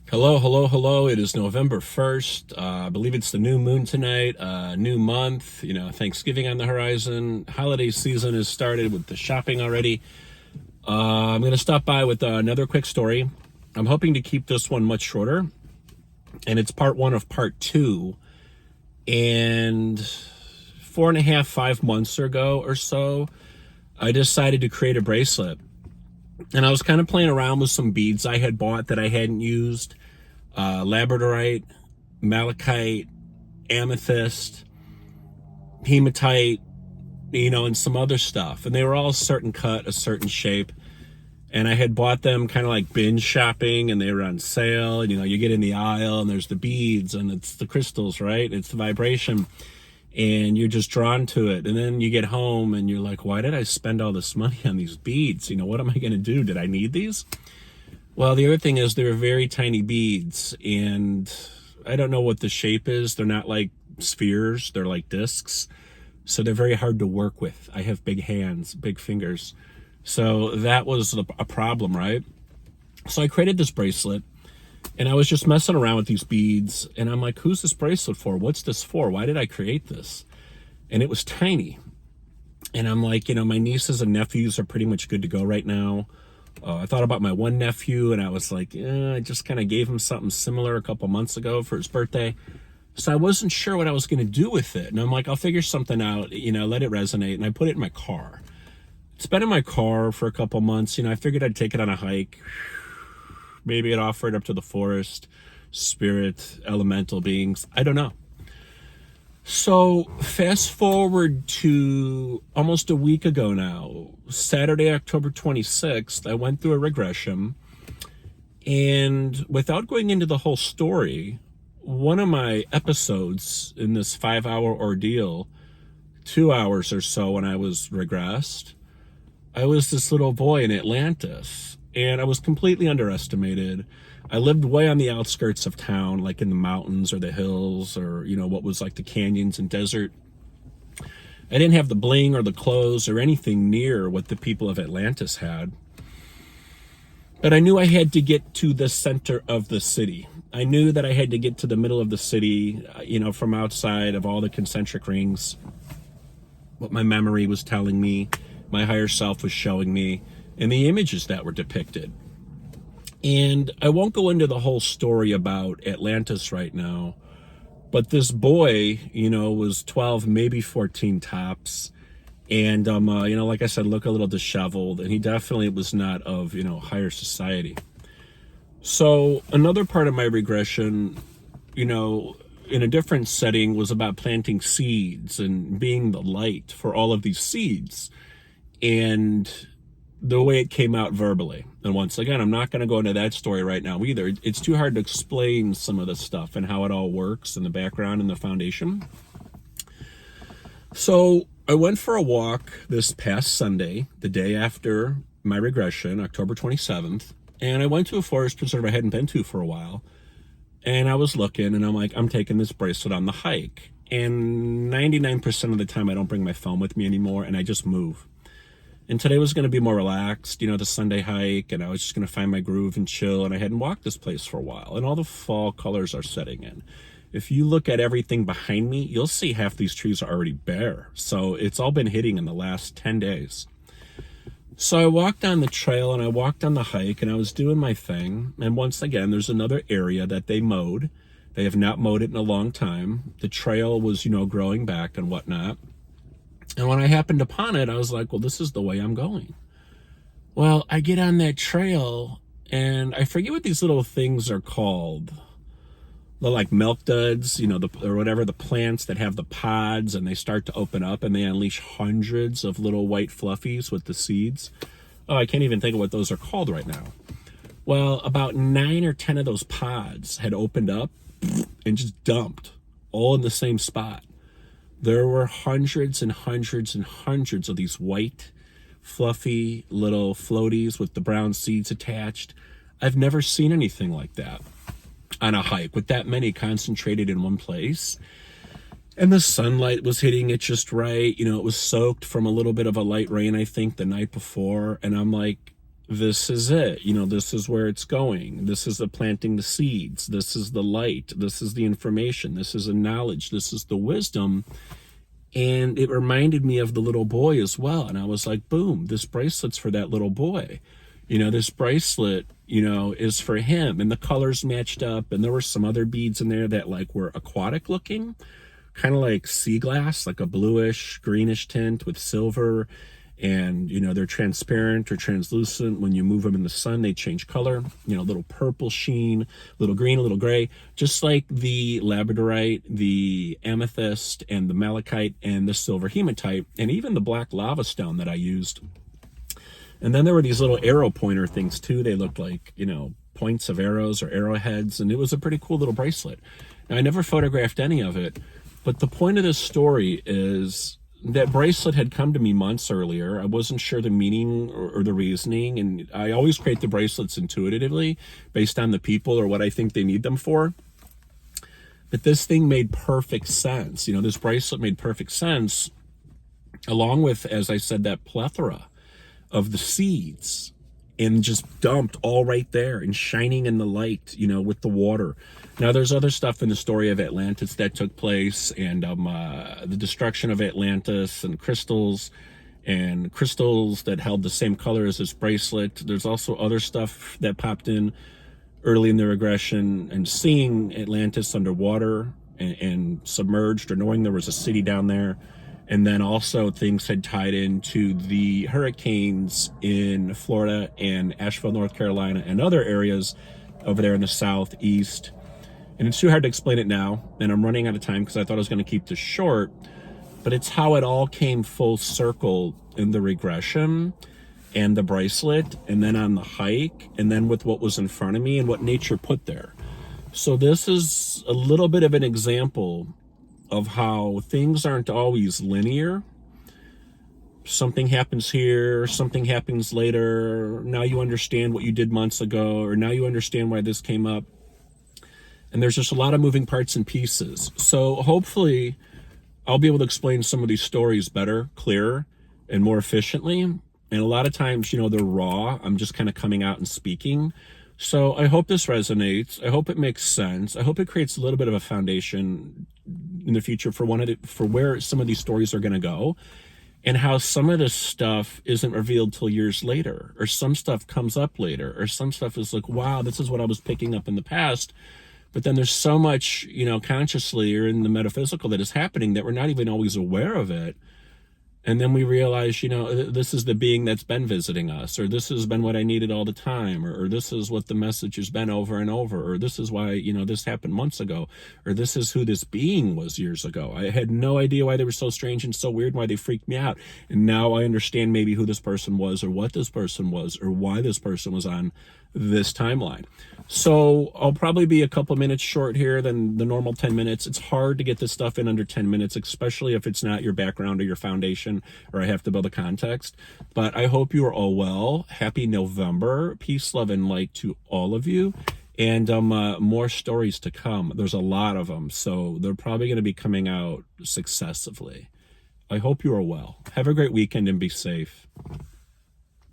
Hello, hello, hello. It is November 1st. I believe it's the new moon tonight, new month, Thanksgiving on the horizon. Holiday season has started with the shopping already. I'm going to stop by with another quick story. I'm hoping to keep this one much shorter, and it's part one of part two. And 4.5, 5 months ago or so, I decided to create a bracelet. And I was kind of playing around with some beads I had bought that I hadn't used. Labradorite, malachite, amethyst, hematite, and some other stuff. And they were all a certain cut, a certain shape. And I had bought them kind of like binge shopping, and they were on sale. And, you get in the aisle and there's the beads and it's the crystals, right? It's the vibration. And you're just drawn to it. And then you get home and you're like, why did I spend all this money on these beads? What am I going to do? Did I need these? Well, the other thing is they're very tiny beads, and I don't know what the shape is. They're not like spheres. They're like discs. So they're very hard to work with. I have big hands, big fingers. So that was a problem, right? So I created this bracelet, and I was just messing around with these beads, and I'm like, who's this bracelet for? What's this for? Why did I create this? And it was tiny. And I'm like, my nieces and nephews are pretty much good to go right now. I thought about my one nephew, and I was like, I just kind of gave him something similar a couple months ago for his birthday. So I wasn't sure what I was going to do with it. And I'm like, I'll figure something out, let it resonate. And I put it in my car. It's been in my car for a couple months. I figured I'd take it on a hike. Maybe I'd offer it up to the forest, spirit, elemental beings. I don't know. So fast forward to almost a week ago now, Saturday, October 26th, I went through a regression. And without going into the whole story, one of my episodes in this 5-hour ordeal, 2 hours or so when I was regressed, I was this little boy in Atlantis, and I was completely underestimated. I lived way on the outskirts of town, like in the mountains or the hills or, what was like the canyons and desert. I didn't have the bling or the clothes or anything near what the people of Atlantis had. But I knew I had to get to the center of the city. I knew that I had to get to the middle of the city, from outside of all the concentric rings. What my memory was telling me, my higher self was showing me, and the images that were depicted. And I won't go into the whole story about Atlantis right now, but this boy, was 12, maybe 14 tops. And, like I said, look a little disheveled, and he definitely was not of, higher society. So another part of my regression, in a different setting was about planting seeds and being the light for all of these seeds. And the way it came out verbally. And once again, I'm not going to go into that story right now either. It's too hard to explain some of the stuff and how it all works in the background and the foundation. So I went for a walk this past Sunday, the day after my regression, October 27th. And I went to a forest preserve I hadn't been to for a while. And I was looking, and I'm like, I'm taking this bracelet on the hike. And 99% of the time, I don't bring my phone with me anymore, and I just move. And today was going to be more relaxed, the Sunday hike, and I was just going to find my groove and chill, and I hadn't walked this place for a while, and all the fall colors are setting in. If you look at everything behind me, you'll see half these trees are already bare, so it's all been hitting in the last 10 days. So I walked on the trail, and I walked on the hike, and I was doing my thing, and once again, there's another area that they mowed. They have not mowed it in a long time. The trail was, growing back and whatnot. And when I happened upon it, I was like, well, this is the way I'm going. Well, I get on that trail, and I forget what these little things are called. They're like milk duds, or whatever, the plants that have the pods, and they start to open up, and they unleash hundreds of little white fluffies with the seeds. Oh, I can't even think of what those are called right now. Well, about 9 or 10 of those pods had opened up and just dumped all in the same spot. There were hundreds and hundreds and hundreds of these white, fluffy little floaties with the brown seeds attached. I've never seen anything like that on a hike with that many concentrated in one place. And the sunlight was hitting it just right. It was soaked from a little bit of a light rain, I think, the night before. And I'm like, this is it. This is where it's going. This is the planting the seeds. This is the light. This is the information. This is the knowledge. This is the wisdom. And it reminded me of the little boy as well. And I was like, boom, this bracelet's for that little boy. This bracelet, is for him. And the colors matched up. And there were some other beads in there that like were aquatic looking, kind of like sea glass, like a bluish, greenish tint with silver. And, they're transparent or translucent. When you move them in the sun, they change color, little purple sheen, little green, a little gray, just like the labradorite, the amethyst, and the malachite, and the silver hematite, and even the black lava stone that I used. And then there were these little arrow pointer things too. They looked like, points of arrows or arrowheads, and it was a pretty cool little bracelet. Now, I never photographed any of it, but the point of this story is that bracelet had come to me months earlier. I wasn't sure the meaning or the reasoning, and I always create the bracelets intuitively based on the people or what I think they need them for. But this thing made perfect sense. This bracelet made perfect sense, along with, as I said, that plethora of the seeds, and just dumped all right there and shining in the light, with the water. Now, there's other stuff in the story of Atlantis that took place, and the destruction of Atlantis, and crystals that held the same color as this bracelet. There's also other stuff that popped in early in the regression, and seeing Atlantis underwater and submerged, or knowing there was a city down there. And then also things had tied into the hurricanes in Florida and Asheville, North Carolina, and other areas over there in the southeast. And it's too hard to explain it now, and I'm running out of time because I thought I was going to keep this short. But it's how it all came full circle in the regression and the bracelet, and then on the hike, and then with what was in front of me and what nature put there. So this is a little bit of an example of how things aren't always linear. Something happens here, something happens later. Now you understand what you did months ago, or now you understand why this came up. And there's just a lot of moving parts and pieces. So hopefully I'll be able to explain some of these stories better, clearer, and more efficiently. And a lot of times, they're raw. I'm just kind of coming out and speaking. So I hope this resonates. I hope it makes sense. I hope it creates a little bit of a foundation in the future for where some of these stories are going to go, and how some of this stuff isn't revealed till years later, or some stuff comes up later, or some stuff is like, wow, this is what I was picking up in the past. But then there's so much, consciously or in the metaphysical that is happening that we're not even always aware of it. And then we realize, this is the being that's been visiting us, or this has been what I needed all the time, or this is what the message has been over and over, or this is why, this happened months ago, or this is who this being was years ago. I had no idea why they were so strange and so weird, why they freaked me out. And now I understand maybe who this person was, or what this person was, or why this person was on this timeline. So I'll probably be a couple minutes short here than the normal 10 minutes. It's hard to get this stuff in under 10 minutes, especially if it's not your background or your foundation, or I have to build a context. But I hope you are all well. Happy November. Peace, love, and light to all of you. And more stories to come. There's a lot of them, so they're probably going to be coming out successively. I hope you are well. Have a great weekend and be safe.